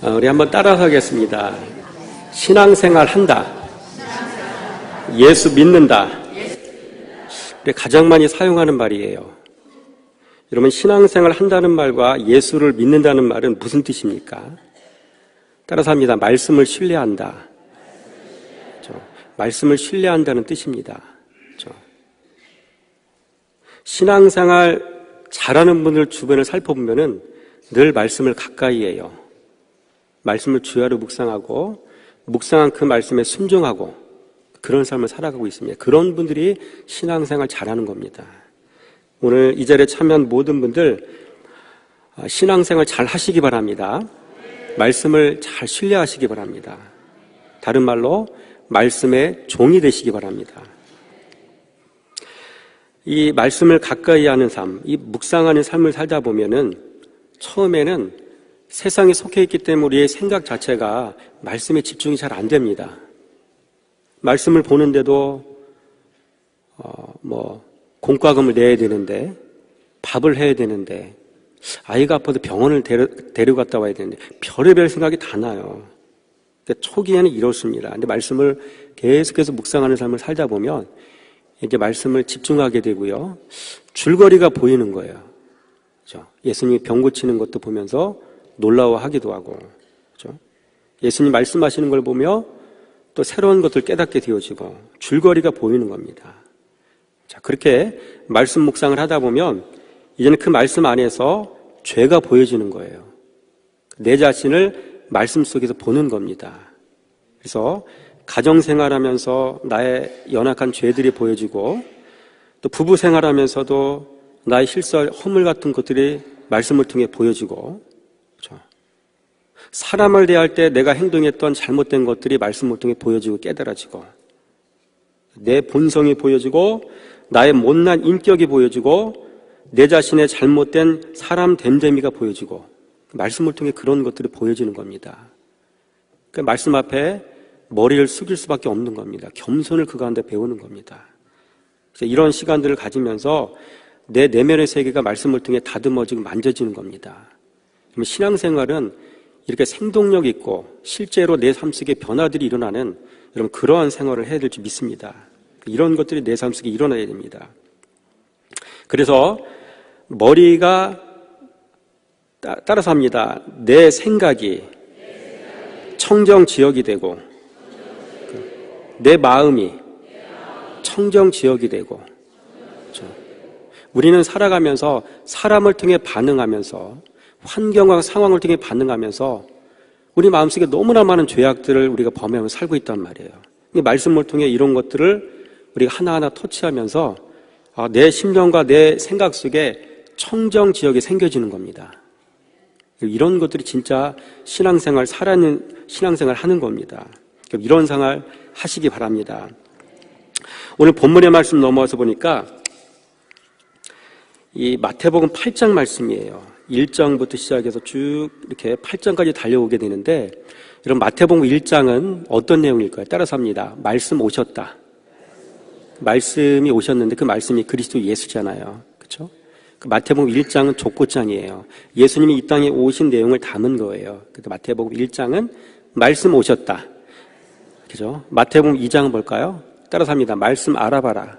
우리 한번 따라서 하겠습니다. 신앙생활 한다. 예수 믿는다. 우리 가장 많이 사용하는 말이에요. 여러분, 신앙생활 한다는 말과 예수를 믿는다는 말은 무슨 뜻입니까? 따라서 합니다. 말씀을 신뢰한다. 그렇죠? 말씀을 신뢰한다는 뜻입니다. 그렇죠? 신앙생활 잘하는 분들 주변을 살펴보면은 늘 말씀을 가까이 해요. 말씀을 주야로 묵상하고 묵상한 그 말씀에 순종하고 그런 삶을 살아가고 있습니다. 그런 분들이 신앙생활 잘하는 겁니다. 오늘 이 자리에 참여한 모든 분들 신앙생활 잘 하시기 바랍니다. 말씀을 잘 신뢰하시기 바랍니다. 다른 말로 말씀의 종이 되시기 바랍니다. 이 말씀을 가까이 하는 삶, 이 묵상하는 삶을 살다 보면은 처음에는 세상에 속해 있기 때문에 우리의 생각 자체가 말씀에 집중이 잘 안 됩니다. 말씀을 보는데도 공과금을 내야 되는데, 밥을 해야 되는데, 아이가 아파도 병원을 데려갔다 와야 되는데 별의별 생각이 다 나요. 그러니까 초기에는 이렇습니다. 근데 말씀을 계속해서 묵상하는 삶을 살다 보면 이제 말씀을 집중하게 되고요. 줄거리가 보이는 거예요. 그렇죠? 예수님이 병 고치는 것도 보면서 놀라워하기도 하고, 그렇죠? 예수님 말씀하시는 걸 보며 또 새로운 것들 깨닫게 되어지고 줄거리가 보이는 겁니다. 자, 그렇게 말씀 묵상을 하다 보면 이제는 그 말씀 안에서 죄가 보여지는 거예요. 내 자신을 말씀 속에서 보는 겁니다. 그래서 가정생활하면서 나의 연약한 죄들이 보여지고 또 부부생활하면서도 나의 실수, 허물 같은 것들이 말씀을 통해 보여지고, 그렇죠? 사람을 대할 때 내가 행동했던 잘못된 것들이 말씀을 통해 보여지고 깨달아지고, 내 본성이 보여지고 나의 못난 인격이 보여지고 내 자신의 잘못된 사람 됨됨이가 보여지고 말씀을 통해 그런 것들이 보여지는 겁니다. 그 말씀 앞에 머리를 숙일 수밖에 없는 겁니다. 겸손을 그 가운데 배우는 겁니다. 이런 시간들을 가지면서 내 내면의 세계가 말씀을 통해 다듬어지고 만져지는 겁니다. 그러면 신앙생활은 이렇게 생동력 있고 실제로 내 삶 속에 변화들이 일어나는 여러분 그러한 생활을 해야 될 줄 믿습니다. 이런 것들이 내 삶 속에 일어나야 됩니다. 그래서 머리가 따라서 합니다. 내 생각이 청정지역이 되고 내 마음이 청정지역이 되고, 그렇죠? 우리는 살아가면서 사람을 통해 반응하면서 환경과 상황을 통해 반응하면서 우리 마음속에 너무나 많은 죄악들을 우리가 범하면서 살고 있단 말이에요. 말씀을 통해 이런 것들을 우리가 하나하나 터치하면서 내 심령과 내 생각 속에 청정지역이 생겨지는 겁니다. 이런 것들이 진짜 신앙생활, 살아있는 신앙생활 하는 겁니다. 이런 생활 하시기 바랍니다. 오늘 본문의 말씀 넘어와서 보니까 이 마태복음 8장 말씀이에요. 1장부터 시작해서 쭉 이렇게 8장까지 달려오게 되는데, 여러분 마태복음 1장은 어떤 내용일까요? 따라서 합니다. 말씀 오셨다. 말씀이 오셨는데 그 말씀이 그리스도 예수잖아요. 그렇죠? 그 마태복음 1장은 족보장이에요. 예수님이 이 땅에 오신 내용을 담은 거예요. 그래서 마태복음 1장은 말씀 오셨다. 그죠? 마태복음 2장은 뭘까요? 따라서 합니다. 말씀 알아봐라.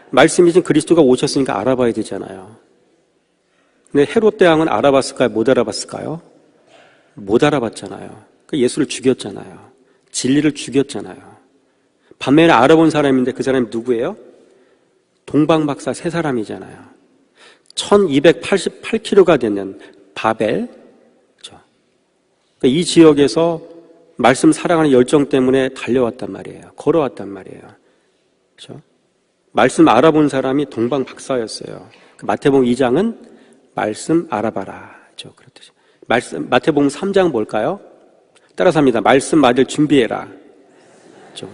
말씀이 지금 그리스도가 오셨으니까 알아봐야 되잖아요. 근데 헤롯 대왕은 알아봤을까요? 못 알아봤을까요? 못 알아봤잖아요. 예수를 죽였잖아요. 진리를 죽였잖아요. 반면에 알아본 사람인데 그 사람이 누구예요? 동방박사 세 사람이잖아요. 1288km가 되는 바벨, 그렇죠? 이 지역에서 말씀 사랑하는 열정 때문에 달려왔단 말이에요. 걸어왔단 말이에요. 그렇죠? 말씀 알아본 사람이 동방박사였어요. 마태복음 2장은 말씀 알아봐라. 그렇죠? 그렇듯이. 마태복음 3장 뭘까요? 따라서 합니다. 말씀 맞을 준비해라. 그렇죠?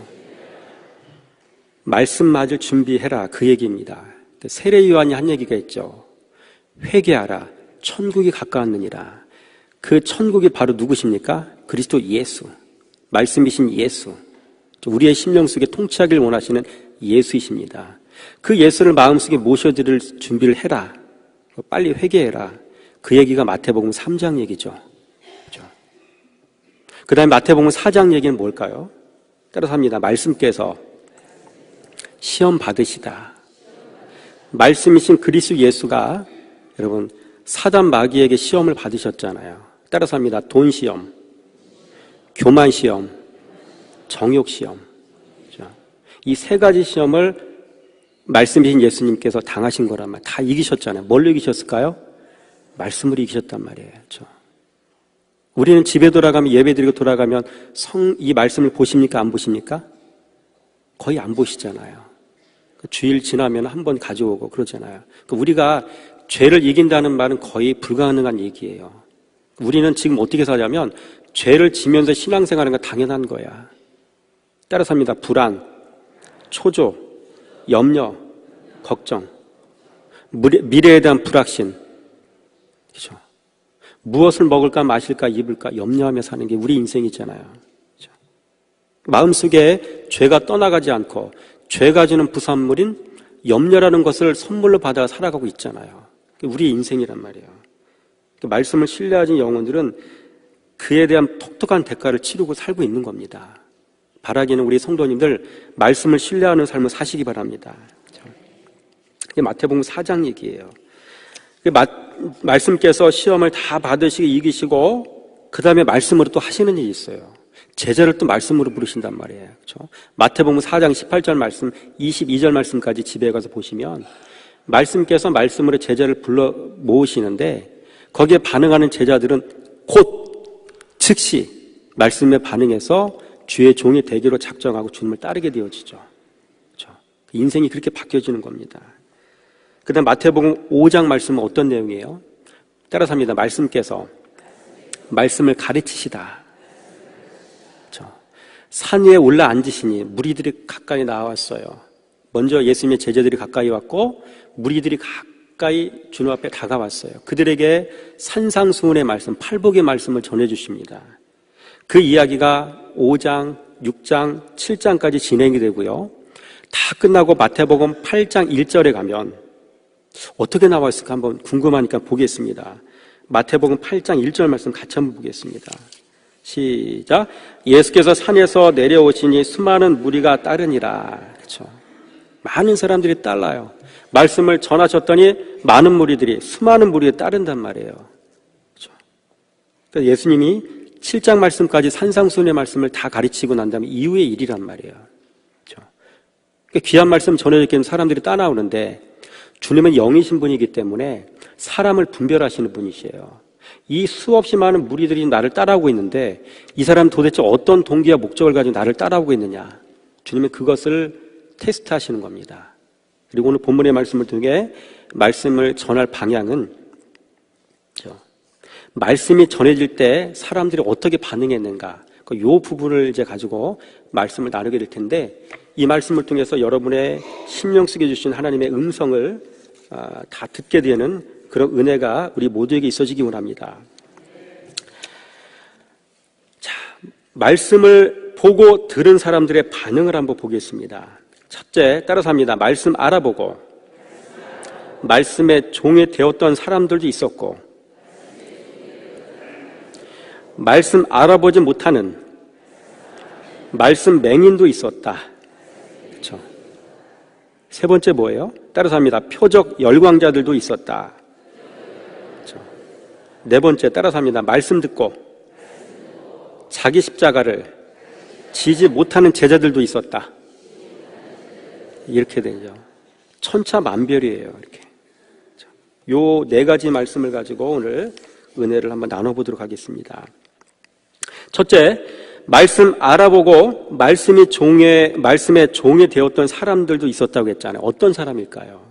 말씀 맞을 준비해라. 그 얘기입니다. 세례 요한이 한 얘기가 있죠. 회개하라. 천국이 가까웠느니라. 그 천국이 바로 누구십니까? 그리스도 예수. 말씀이신 예수. 우리의 심령 속에 통치하길 원하시는 예수이십니다. 그 예수를 마음속에 모셔드릴 준비를 해라. 빨리 회개해라. 그 얘기가 마태복음 3장 얘기죠. 그렇죠? 그 다음에 마태복음 4장 얘기는 뭘까요? 따라서 합니다. 말씀께서 시험 받으시다. 말씀이신 그리스도 예수가 여러분 사단 마귀에게 시험을 받으셨잖아요. 따라서 합니다. 돈 시험, 교만 시험, 정욕 시험. 이 세 가지 시험을 말씀이신 예수님께서 당하신 거란 말이에요. 다 이기셨잖아요. 뭘로 이기셨을까요? 말씀으로 이기셨단 말이에요. 그렇죠? 우리는 집에 돌아가면 예배드리고 돌아가면 이 말씀을 보십니까? 안 보십니까? 거의 안 보시잖아요. 주일 지나면 한 번 가져오고 그러잖아요. 우리가 죄를 이긴다는 말은 거의 불가능한 얘기예요. 우리는 지금 어떻게 사냐면 죄를 지면서 신앙생활하는 건 당연한 거야. 따라서 합니다. 불안, 초조, 염려, 걱정, 미래에 대한 불확신. 그렇죠? 무엇을 먹을까 마실까 입을까 염려하며 사는 게 우리 인생이잖아요. 그렇죠? 마음속에 죄가 떠나가지 않고 죄가 주는 부산물인 염려라는 것을 선물로 받아 살아가고 있잖아요. 우리의 인생이란 말이에요. 말씀을 신뢰하는 영혼들은 그에 대한 독특한 대가를 치르고 살고 있는 겁니다. 바라기는 우리 성도님들 말씀을 신뢰하는 삶을 사시기 바랍니다. 이게 마태복음 4장 얘기예요. 말씀께서 시험을 다 받으시고 이기시고 그 다음에 말씀으로 또 하시는 일이 있어요. 제자를 또 말씀으로 부르신단 말이에요. 그렇죠? 마태복음 4장 18절 말씀, 22절 말씀까지 집에 가서 보시면 말씀께서 말씀으로 제자를 불러 모으시는데 거기에 반응하는 제자들은 곧 즉시 말씀에 반응해서 주의 종이 되기로 작정하고 주님을 따르게 되어지죠. 그렇죠? 인생이 그렇게 바뀌어지는 겁니다. 그 다음 마태복음 5장 말씀은 어떤 내용이에요? 따라서 합니다. 말씀께서 말씀을 가르치시다. 그렇죠? 산 위에 올라 앉으시니 무리들이 가까이 나왔어요. 먼저 예수님의 제자들이 가까이 왔고 무리들이 가까이 주님 앞에 다가왔어요. 그들에게 산상수훈의 말씀, 팔복의 말씀을 전해주십니다. 그 이야기가 5장, 6장, 7장까지 진행이 되고요. 다 끝나고 마태복음 8장 1절에 가면 어떻게 나와 있을까 한번 궁금하니까 보겠습니다. 마태복음 8장 1절 말씀 같이 한번 보겠습니다. 시작. 예수께서 산에서 내려오시니 수많은 무리가 따르니라. 그렇죠? 많은 사람들이 따라요. 말씀을 전하셨더니 많은 무리들이 수많은 무리에 따른단 말이에요. 그렇죠? 그러니까 예수님이 7장 말씀까지 산상수훈의 말씀을 다 가르치고 난 다음에 이후의 일이란 말이에요. 그렇죠? 그러니까 귀한 말씀 전해졌기는 사람들이 따라오는데 주님은 영이신 분이기 때문에 사람을 분별하시는 분이시에요. 이 수없이 많은 무리들이 나를 따라오고 있는데 이 사람 도대체 어떤 동기와 목적을 가지고 나를 따라오고 있느냐. 주님은 그것을 테스트하시는 겁니다. 그리고 오늘 본문의 말씀을 통해 말씀을 전할 방향은 말씀이 전해질 때 사람들이 어떻게 반응했는가 이 부분을 이제 가지고 말씀을 나누게 될 텐데 이 말씀을 통해서 여러분의 심령 속에 주신 하나님의 음성을 다 듣게 되는 그런 은혜가 우리 모두에게 있어지기 원합니다. 자, 말씀을 보고 들은 사람들의 반응을 한번 보겠습니다. 첫째, 따라서 합니다. 말씀 알아보고 말씀의 종이 되었던 사람들도 있었고 말씀 알아보지 못하는 말씀 맹인도 있었다. 그렇죠? 세 번째 뭐예요? 따라서 합니다. 표적 열광자들도 있었다. 그렇죠? 네 번째 따라서 합니다. 말씀 듣고 자기 십자가를 지지 못하는 제자들도 있었다. 이렇게 되죠. 천차만별이에요. 이렇게. 요 네 가지 말씀을 가지고 오늘 은혜를 한번 나눠보도록 하겠습니다. 첫째, 말씀 알아보고 말씀의 종이 되었던 사람들도 있었다고 했잖아요. 어떤 사람일까요?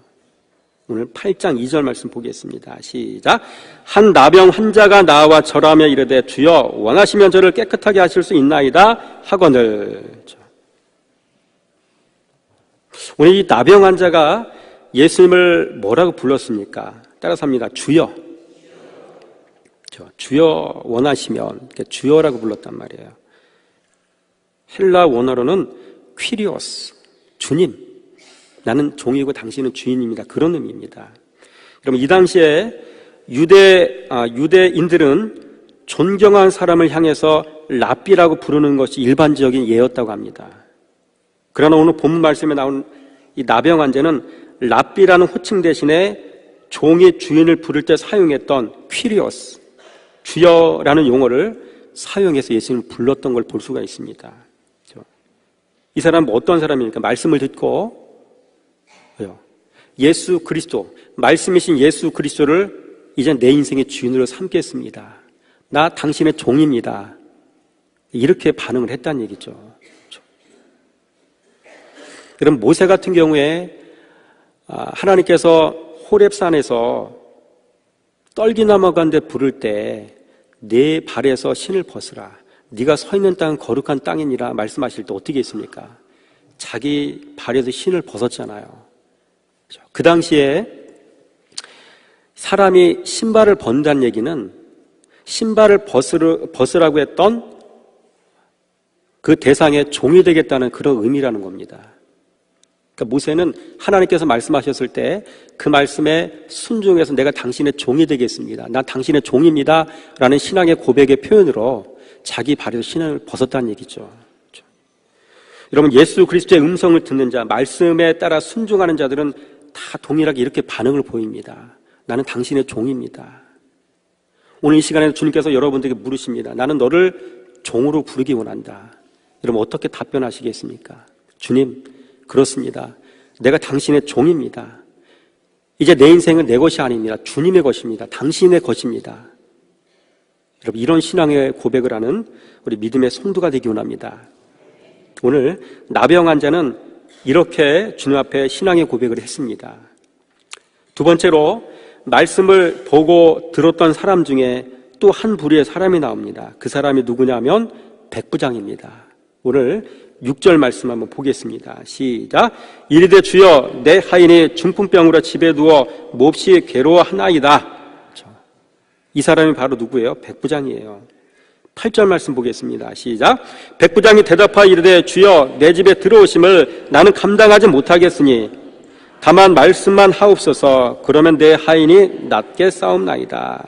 오늘 8장 2절 말씀 보겠습니다. 시작. 한 나병 환자가 나와 절하며 이르되 주여 원하시면 저를 깨끗하게 하실 수 있나이다 하거늘. 오늘 이 나병 환자가 예수님을 뭐라고 불렀습니까? 따라서 합니다. 주여. 주여 원하시면 주여라고 불렀단 말이에요. 헬라 원어로는 퀴리오스, 주님. 나는 종이고 당신은 주인입니다. 그런 의미입니다. 그럼 이 당시에 유대인들은 존경한 사람을 향해서 랍비라고 부르는 것이 일반적인 예였다고 합니다. 그러나 오늘 본문 말씀에 나온 이 나병 환자는 랍비라는 호칭 대신에 종이 주인을 부를 때 사용했던 퀴리오스, 주여라는 용어를 사용해서 예수님을 불렀던 걸 볼 수가 있습니다. 이 사람은 어떤 사람입니까? 말씀을 듣고 예수 그리스도, 말씀이신 예수 그리스도를 이제 내 인생의 주인으로 삼겠습니다. 나 당신의 종입니다. 이렇게 반응을 했다는 얘기죠. 그럼 모세 같은 경우에 하나님께서 호렙산에서 떨기나무 가운데 부를 때 내 발에서 신을 벗으라. 네가 서 있는 땅은 거룩한 땅이니라 말씀하실 때 어떻게 했습니까? 자기 발에서 신을 벗었잖아요. 그 당시에 사람이 신발을 벗는다는 얘기는 신발을 벗으라고 했던 그 대상의 종이 되겠다는 그런 의미라는 겁니다. 그러니까 모세는 하나님께서 말씀하셨을 때 그 말씀에 순종해서 내가 당신의 종이 되겠습니다. 난 당신의 종입니다. 라는 신앙의 고백의 표현으로 자기 발에서 신을 벗었다는 얘기죠. 여러분, 예수 그리스도의 음성을 듣는 자, 말씀에 따라 순종하는 자들은 다 동일하게 이렇게 반응을 보입니다. 나는 당신의 종입니다. 오늘 이 시간에 주님께서 여러분들에게 물으십니다. 나는 너를 종으로 부르기 원한다. 여러분, 어떻게 답변하시겠습니까? 주님, 그렇습니다. 내가 당신의 종입니다. 이제 내 인생은 내 것이 아닙니다. 주님의 것입니다. 당신의 것입니다. 여러분, 이런 신앙의 고백을 하는 우리 믿음의 성도가 되기 원합니다. 오늘 나병 환자는 이렇게 주님 앞에 신앙의 고백을 했습니다. 두 번째로 말씀을 보고 들었던 사람 중에 또 한 부류의 사람이 나옵니다. 그 사람이 누구냐면 백부장입니다. 오늘 6절 말씀 한번 보겠습니다. 시작. 이르되 주여 내 하인이 중풍병으로 집에 누워 몹시 괴로워하나이다. 이 사람이 바로 누구예요? 백부장이에요. 8절 말씀 보겠습니다. 시작. 백부장이 대답하여 이르되 주여 내 집에 들어오심을 나는 감당하지 못하겠으니 다만 말씀만 하옵소서. 그러면 내 하인이 낫게 싸움나이다.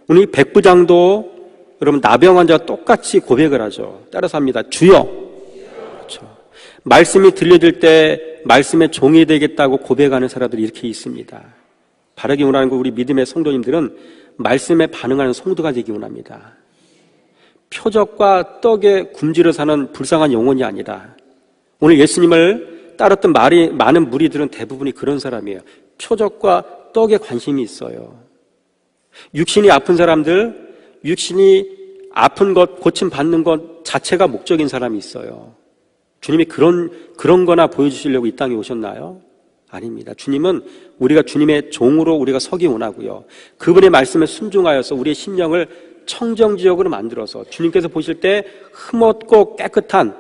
오늘 이 백부장도 여러분 나병 환자와 똑같이 고백을 하죠. 따라서 합니다. 주여. 그렇죠. 말씀이 들려질 때 말씀의 종이 되겠다고 고백하는 사람들이 이렇게 있습니다. 바라기 원하는 거 우리 믿음의 성도님들은 말씀에 반응하는 성도가 되기 원합니다. 표적과 떡에 굶주려 사는 불쌍한 영혼이 아니라 오늘 예수님을 따랐던 많은 무리들은 대부분이 그런 사람이에요. 표적과 떡에 관심이 있어요. 육신이 아픈 사람들, 육신이 아픈 것, 고침받는 것 자체가 목적인 사람이 있어요. 주님이 그런 거나 보여주시려고 이 땅에 오셨나요? 아닙니다. 주님은 우리가 주님의 종으로 우리가 서기 원하고요. 그분의 말씀에 순종하여서 우리의 심령을 청정지역으로 만들어서 주님께서 보실 때 흠없고 깨끗한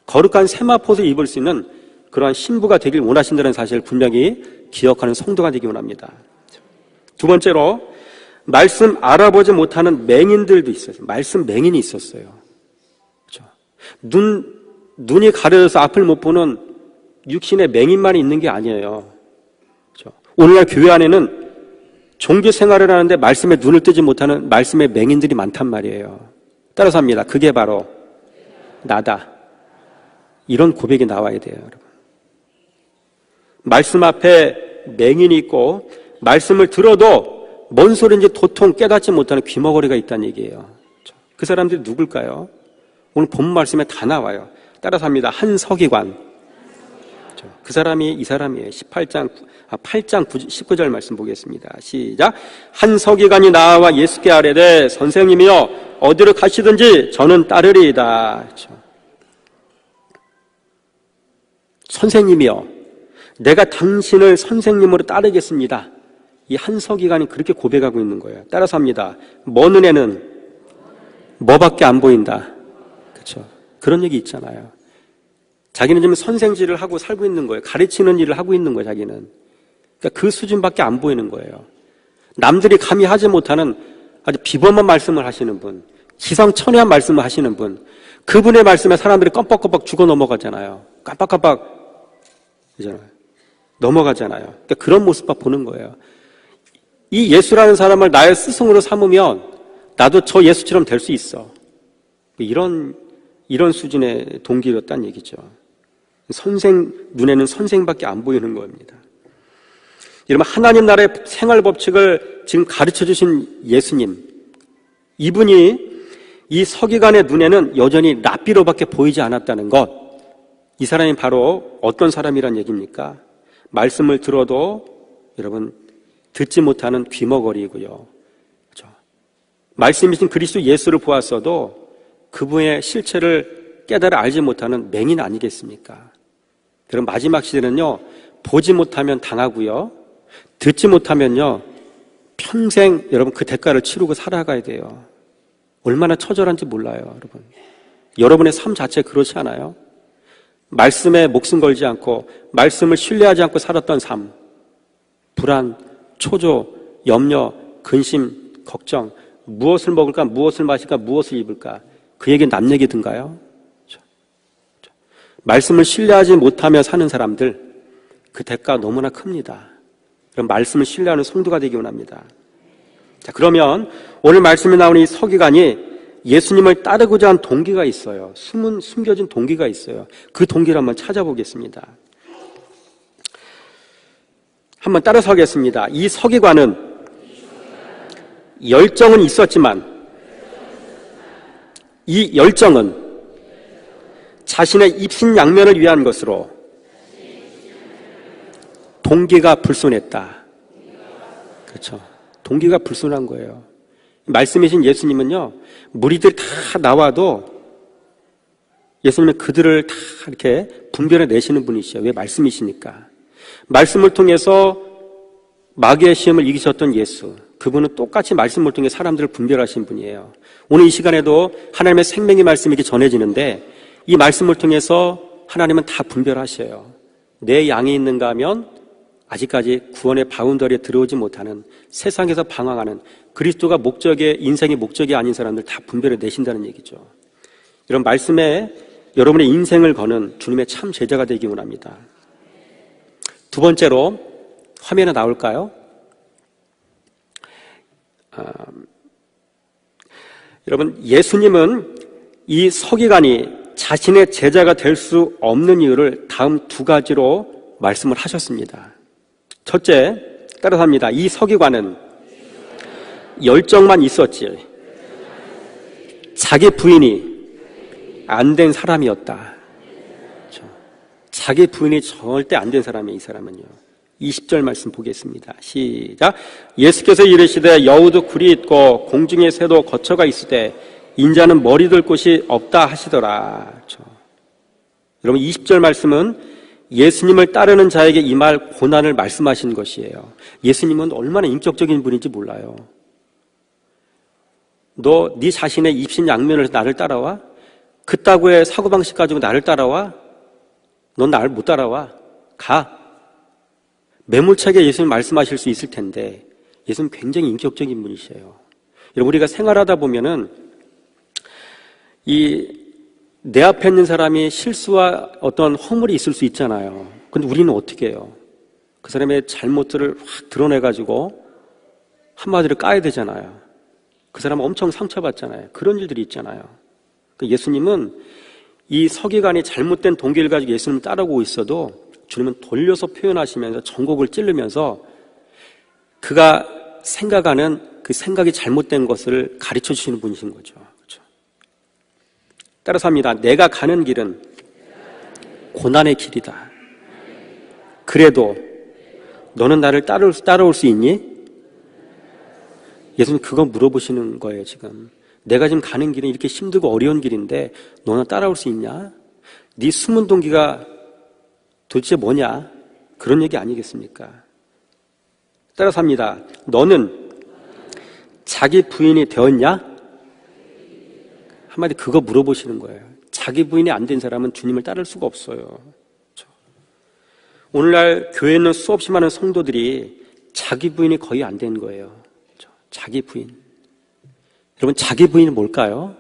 거룩한 세마포를 입을 수 있는 그러한 신부가 되길 원하신다는 사실을 분명히 기억하는 성도가 되기 원합니다. 두 번째로 말씀 알아보지 못하는 맹인들도 있어요. 말씀 맹인이 있었어요. 그렇죠? 눈이 가려져서 앞을 못 보는 육신의 맹인만이 있는 게 아니에요. 그렇죠? 오늘날 교회 안에는 종교 생활을 하는데 말씀에 눈을 뜨지 못하는 말씀의 맹인들이 많단 말이에요. 따라서 합니다. 그게 바로 나다. 이런 고백이 나와야 돼요, 여러분. 말씀 앞에 맹인이 있고 말씀을 들어도 뭔 소리인지 도통 깨닫지 못하는 귀머거리가 있다는 얘기예요. 그 사람들이 누굴까요? 오늘 본 말씀에 다 나와요. 따라서 합니다. 한 서기관. 그 사람이 이 사람이에요. 8장 19절 말씀 보겠습니다. 시작. 한 서기관이 나와 예수께 아뢰되 선생님이여 어디로 가시든지 저는 따르리이다. 그렇죠. 선생님이여 내가 당신을 선생님으로 따르겠습니다. 이 한 서기관이 그렇게 고백하고 있는 거예요. 따라서 합니다. 먼 눈에는 뭐밖에 안 보인다. 그렇죠. 그런 얘기 있잖아요. 자기는 지금 선생질을 하고 살고 있는 거예요. 가르치는 일을 하고 있는 거예요, 자기는. 그러니까 그 수준밖에 안 보이는 거예요. 남들이 감히 하지 못하는 아주 비범한 말씀을 하시는 분, 기상천외한 말씀을 하시는 분, 그분의 말씀에 사람들이 껌뻑껌뻑 죽어 넘어가잖아요. 깜빡깜빡 넘어가잖아요. 그러니까 그런 모습만 보는 거예요. 이 예수라는 사람을 나의 스승으로 삼으면 나도 저 예수처럼 될 수 있어. 이런 수준의 동기였다는 얘기죠. 눈에는 선생밖에 안 보이는 겁니다. 여러분, 하나님 나라의 생활 법칙을 지금 가르쳐 주신 예수님, 이분이 이 서기관의 눈에는 여전히 랍비로밖에 보이지 않았다는 것, 이 사람이 바로 어떤 사람이란 얘기입니까? 말씀을 들어도 여러분 듣지 못하는 귀머거리이고요. 그렇죠? 말씀이신 그리스도 예수를 보았어도 그분의 실체를 깨달아 알지 못하는 맹인 아니겠습니까? 그럼 마지막 시대는요, 보지 못하면 당하고요, 듣지 못하면요, 평생 여러분 그 대가를 치르고 살아가야 돼요. 얼마나 처절한지 몰라요, 여러분. 여러분의 삶 자체 그렇지 않아요? 말씀에 목숨 걸지 않고 말씀을 신뢰하지 않고 살았던 삶, 불안, 초조, 염려, 근심, 걱정, 무엇을 먹을까, 무엇을 마실까, 무엇을 입을까, 그 얘기 남 얘기든가요? 말씀을 신뢰하지 못하며 사는 사람들, 그 대가 너무나 큽니다. 그럼 말씀을 신뢰하는 성도가 되기 원합니다. 자, 그러면 오늘 말씀에 나오는 이 서기관이 예수님을 따르고자 한 동기가 있어요. 숨겨진 동기가 있어요. 그 동기를 한번 찾아보겠습니다. 한번 따라서 하겠습니다. 이 서기관은 열정은 있었지만 이 열정은 자신의 입신양면을 위한 것으로 동기가 불순했다. 그렇죠. 동기가 불순한 거예요. 말씀이신 예수님은요, 무리들이 다 나와도 예수님은 그들을 다 이렇게 분별해 내시는 분이시죠. 왜? 말씀이시니까. 말씀을 통해서 마귀의 시험을 이기셨던 예수, 그분은 똑같이 말씀을 통해 사람들을 분별하신 분이에요. 오늘 이 시간에도 하나님의 생명의 말씀이 이렇게 전해지는데 이 말씀을 통해서 하나님은 다 분별하셔요. 내 양이 있는가 하면 아직까지 구원의 바운더리에 들어오지 못하는, 세상에서 방황하는, 그리스도가 인생의 목적이 아닌 사람들 다 분별해 내신다는 얘기죠. 이런 말씀에 여러분의 인생을 거는 주님의 참 제자가 되기 원합니다. 두 번째로 화면에 나올까요? 여러분, 예수님은 이 서기관이 자신의 제자가 될 수 없는 이유를 다음 두 가지로 말씀을 하셨습니다. 첫째, 따라서 합니다. 이 서기관은 열정만 있었지 자기 부인이 안 된 사람이었다. 그렇죠? 자기 부인이 절대 안 된 사람이에요. 이 사람은요. 20절 말씀 보겠습니다. 시작. 예수께서 이르시되 여우도 굴이 있고 공중의 새도 거처가 있으되 인자는 머리 둘 곳이 없다 하시더라. 그렇죠? 여러분, 20절 말씀은 예수님을 따르는 자에게 임할 고난을 말씀하시는 것이에요. 예수님은 얼마나 인격적인 분인지 몰라요. 너 네 자신의 입신양면을 나를 따라와? 그따구의 사고방식 가지고 나를 따라와? 넌 나를 못 따라와. 가. 매몰차게 예수님 말씀하실 수 있을 텐데 예수님 굉장히 인격적인 분이세요. 여러분, 우리가 생활하다 보면은 내 앞에 있는 사람이 실수와 어떤 허물이 있을 수 있잖아요. 근데 우리는 어떻게 해요? 그 사람의 잘못들을 확 드러내가지고 한마디로 까야 되잖아요. 그 사람은 엄청 상처받잖아요. 그런 일들이 있잖아요. 예수님은 이 서기관이 잘못된 동기를 가지고 예수님을 따르고 있어도 주님은 돌려서 표현하시면서 전곡을 찌르면서 그가 생각하는 그 생각이 잘못된 것을 가르쳐 주시는 분이신 거죠. 그렇죠? 따라서 합니다. 내가 가는 길은 고난의 길이다. 그래도 너는 나를 따라올 수 있니? 예수님 그거 물어보시는 거예요, 지금. 내가 지금 가는 길은 이렇게 힘들고 어려운 길인데 너는 따라올 수 있냐? 네 숨은 동기가 도대체 뭐냐? 그런 얘기 아니겠습니까? 따라서 합니다. 너는 자기 부인이 되었냐? 한마디 그거 물어보시는 거예요. 자기 부인이 안 된 사람은 주님을 따를 수가 없어요. 그렇죠? 오늘날 교회에 있는 수없이 많은 성도들이 자기 부인이 거의 안 된 거예요. 그렇죠? 자기 부인. 여러분, 자기 부인이 뭘까요?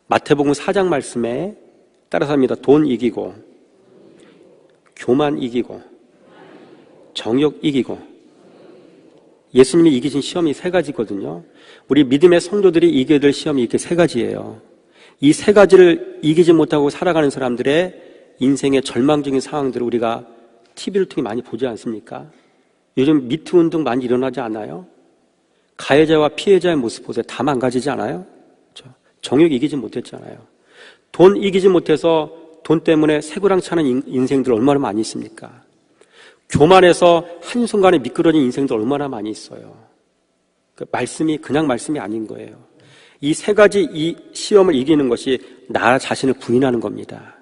마태복음 4장 말씀에 따라서 합니다. 돈 이기고, 교만 이기고, 정욕 이기고, 예수님이 이기신 시험이 세 가지거든요. 우리 믿음의 성도들이 이겨야 될 시험이 이렇게 세 가지예요. 이 세 가지를 이기지 못하고 살아가는 사람들의 인생의 절망적인 상황들을 우리가 TV를 통해 많이 보지 않습니까? 요즘 미투 운동 많이 일어나지 않아요? 가해자와 피해자의 모습 보세요. 다 망가지지 않아요? 그렇죠? 정욕 이기지 못했잖아요. 돈 이기지 못해서 돈 때문에 새고랑차는 인생들 얼마나 많이 있습니까? 교만해서 한순간에 미끄러진 인생들 얼마나 많이 있어요. 그 말씀이 그냥 말씀이 아닌 거예요. 이 세 가지 이 시험을 이기는 것이 나 자신을 부인하는 겁니다.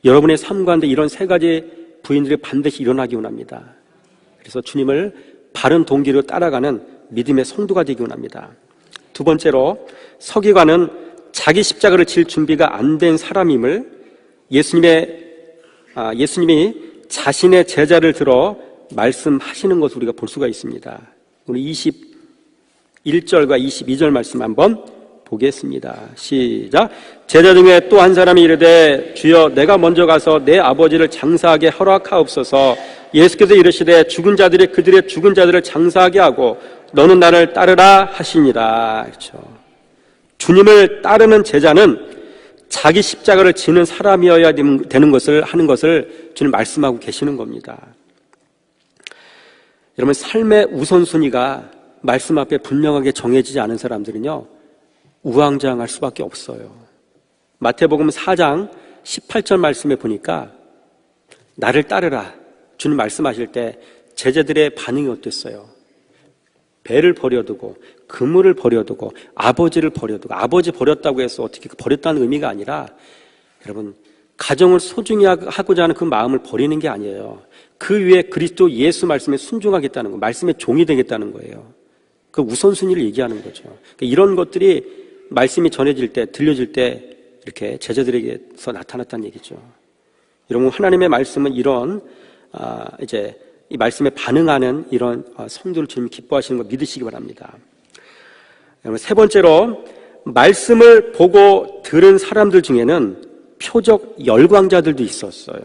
여러분의 삶 가운데 이런 세 가지 부인들이 반드시 일어나기 원합니다. 그래서 주님을 바른 동기로 따라가는 믿음의 성도가 되기 원합니다. 두 번째로 서기관은 자기 십자가를 질 준비가 안 된 사람임을 예수님이 자신의 제자를 들어 말씀하시는 것을 우리가 볼 수가 있습니다. 우리 21절과 22절 말씀 한번 보겠습니다. 시작. 제자 중에 또 한 사람이 이르되 주여 내가 먼저 가서 내 아버지를 장사하게 허락하옵소서. 예수께서 이르시되 죽은 자들이 그들의 죽은 자들을 장사하게 하고 너는 나를 따르라 하시니라. 그렇죠. 주님을 따르는 제자는 자기 십자가를 지는 사람이어야 되는 것을 하는 것을 주님 말씀하고 계시는 겁니다. 여러분, 삶의 우선순위가 말씀 앞에 분명하게 정해지지 않은 사람들은요, 우왕좌왕할 수밖에 없어요. 마태복음 4장 18절 말씀에 보니까 나를 따르라 주님 말씀하실 때 제자들의 반응이 어땠어요? 배를 버려두고 그물을 버려두고 아버지를 버려두고, 아버지 버렸다고 해서 어떻게 버렸다는 의미가 아니라, 여러분, 가정을 소중히 하고자 하는 그 마음을 버리는 게 아니에요. 그 위에 그리스도 예수 말씀에 순종하겠다는 거, 말씀의 종이 되겠다는 거예요. 그 우선순위를 얘기하는 거죠. 그러니까 이런 것들이 말씀이 전해질 때, 들려질 때 이렇게 제자들에게서 나타났다는 얘기죠. 여러분, 하나님의 말씀은 이런 이제 이 말씀에 반응하는 이런 성도를 주님 기뻐하시는 거 믿으시기 바랍니다. 세 번째로, 말씀을 보고 들은 사람들 중에는 표적 열광자들도 있었어요.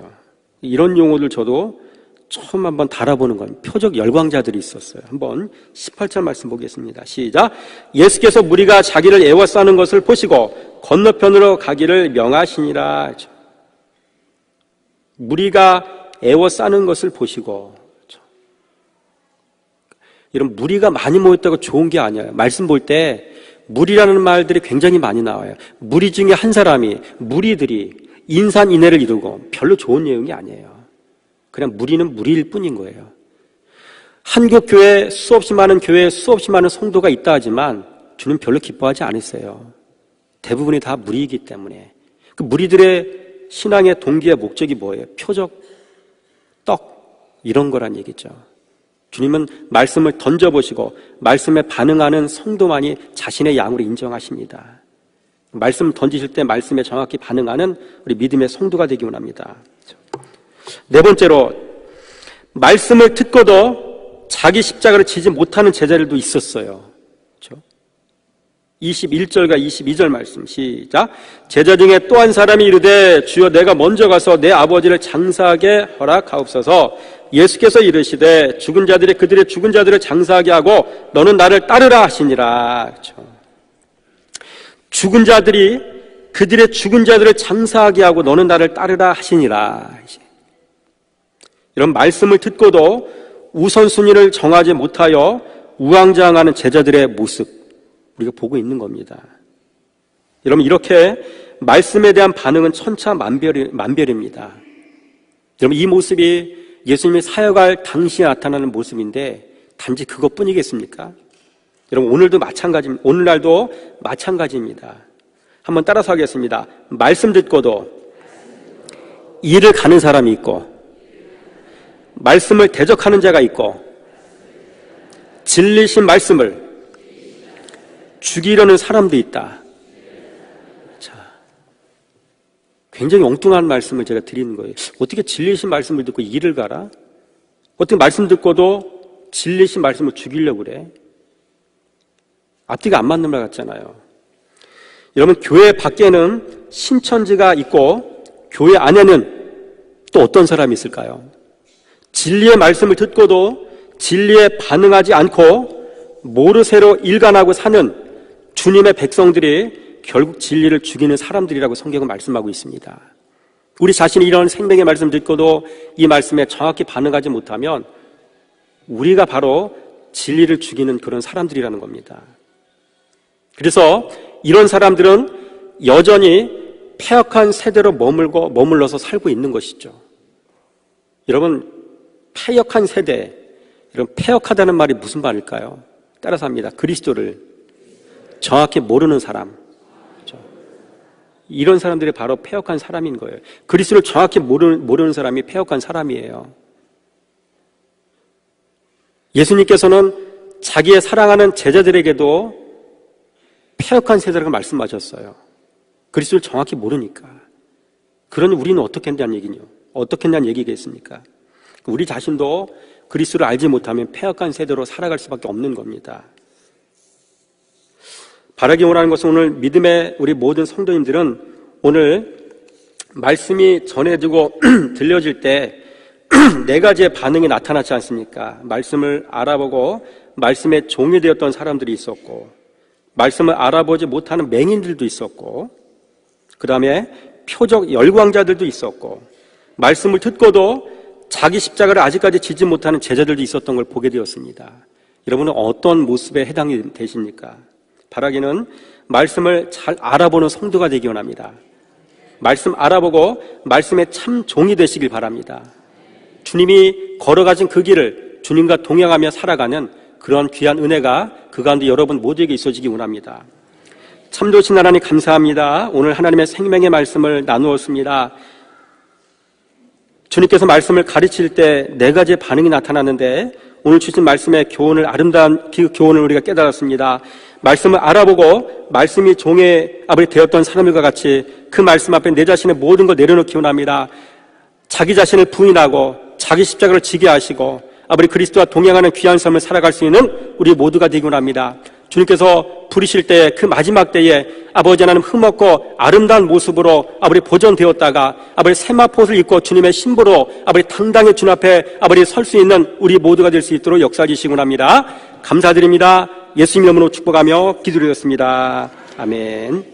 이런 용어들 저도 처음 한번 달아보는 건 표적 열광자들이 있었어요. 한번 18절 말씀 보겠습니다. 시작. 예수께서 무리가 자기를 애워싸는 것을 보시고 건너편으로 가기를 명하시니라. 무리가 애워싸는 것을 보시고, 이런 무리가 많이 모였다고 좋은 게 아니에요. 말씀 볼 때 무리라는 말들이 굉장히 많이 나와요. 무리 중에 한 사람이, 무리들이 인산인해를 이루고 별로 좋은 내용이 아니에요. 그냥 무리는 무리일 뿐인 거예요. 한국 교회에 수없이 많은 성도가 있다 하지만 주님 별로 기뻐하지 않으세요. 대부분이 다 무리이기 때문에. 그 무리들의 신앙의 동기와 목적이 뭐예요? 표적, 떡, 이런 거란 얘기죠. 주님은 말씀을 던져보시고 말씀에 반응하는 성도만이 자신의 양으로 인정하십니다. 말씀을 던지실 때 말씀에 정확히 반응하는 우리 믿음의 성도가 되기 원합니다. 네 번째로, 말씀을 듣고도 자기 십자가를 지지 못하는 제자들도 있었어요. 그렇죠? 21절과 22절 말씀 시작. 제자 중에 또 한 사람이 이르되 주여 내가 먼저 가서 내 아버지를 장사하게 허락하옵소서. 예수께서 이르시되 죽은 자들이 그들의 죽은 자들을 장사하게 하고 너는 나를 따르라 하시니라. 그렇죠? 죽은 자들이 그들의 죽은 자들을 장사하게 하고 너는 나를 따르라 하시니라. 이런 말씀을 듣고도 우선순위를 정하지 못하여 우왕좌왕하는 제자들의 모습, 우리가 보고 있는 겁니다. 여러분, 이렇게 말씀에 대한 반응은 천차만별입니다. 여러분, 이 모습이 예수님이 사역할 당시에 나타나는 모습인데 단지 그것뿐이겠습니까? 여러분, 오늘날도 마찬가지입니다. 한번 따라서 하겠습니다. 말씀 듣고도 일을 가는 사람이 있고, 말씀을 대적하는 자가 있고, 진리신 말씀을 죽이려는 사람도 있다. 자, 굉장히 엉뚱한 말씀을 제가 드리는 거예요. 어떻게 진리신 말씀을 듣고 일을 가라? 어떻게 말씀 듣고도 진리신 말씀을 죽이려고 그래? 앞뒤가 안 맞는 말 같잖아요. 여러분, 교회 밖에는 신천지가 있고 교회 안에는 또 어떤 사람이 있을까요? 진리의 말씀을 듣고도 진리에 반응하지 않고 모르쇠로 일관하고 사는 주님의 백성들이 결국 진리를 죽이는 사람들이라고 성경은 말씀하고 있습니다. 우리 자신이 이런 생명의 말씀 듣고도 이 말씀에 정확히 반응하지 못하면 우리가 바로 진리를 죽이는 그런 사람들이라는 겁니다. 그래서 이런 사람들은 여전히 패역한 세대로 머물러서 살고 있는 것이죠. 여러분, 패역한 세대, 여러분, 패역하다는 말이 무슨 말일까요? 따라서 합니다. 그리스도를 정확히 모르는 사람. 그렇죠? 이런 사람들이 바로 패역한 사람인 거예요. 그리스도를 정확히 모르는 사람이 패역한 사람이에요. 예수님께서는 자기의 사랑하는 제자들에게도 패역한 세대라고 말씀하셨어요. 그리스도를 정확히 모르니까. 그러니 우리는 어떻게 했냐는 얘기겠습니까? 우리 자신도 그리스도를 알지 못하면 패역한 세대로 살아갈 수밖에 없는 겁니다. 바라기 원하는 것은 오늘 믿음의 우리 모든 성도님들은 오늘 말씀이 전해지고 들려질 때 네 가지의 반응이 나타나지 않습니까? 말씀을 알아보고 말씀의 종이 되었던 사람들이 있었고, 말씀을 알아보지 못하는 맹인들도 있었고, 그 다음에 표적 열광자들도 있었고, 말씀을 듣고도 자기 십자가를 아직까지 지지 못하는 제자들도 있었던 걸 보게 되었습니다. 여러분은 어떤 모습에 해당이 되십니까? 바라기는 말씀을 잘 알아보는 성도가 되기 원합니다. 말씀 알아보고 말씀의 참 종이 되시길 바랍니다. 주님이 걸어가신 그 길을 주님과 동행하며 살아가는 그런 귀한 은혜가 그 가운데 여러분 모두에게 있어지기 원합니다. 참 좋으신 하나님 감사합니다. 오늘 하나님의 생명의 말씀을 나누었습니다. 주님께서 말씀을 가르칠 때 네 가지의 반응이 나타났는데 오늘 주신 말씀의 교훈을, 아름다운 그 교훈을 우리가 깨달았습니다. 말씀을 알아보고 말씀이 종의 아버지 되었던 사람들과 같이 그 말씀 앞에 내 자신의 모든 걸 내려놓기 원합니다. 자기 자신을 부인하고 자기 십자가를 지게 하시고 아버지 그리스도와 동행하는 귀한 삶을 살아갈 수 있는 우리 모두가 되기 원합니다. 주님께서 부르실 때 그 마지막 때에 아버지 하나님 흠없고 아름다운 모습으로 아버지 보존되었다가 아버지 세마포를 입고 주님의 신부로 아버지 당당히 주님 앞에 아버지 설 수 있는 우리 모두가 될 수 있도록 역사하시기 원합니다. 감사드립니다. 예수님 이름으로 축복하며 기도드렸습니다. 아멘.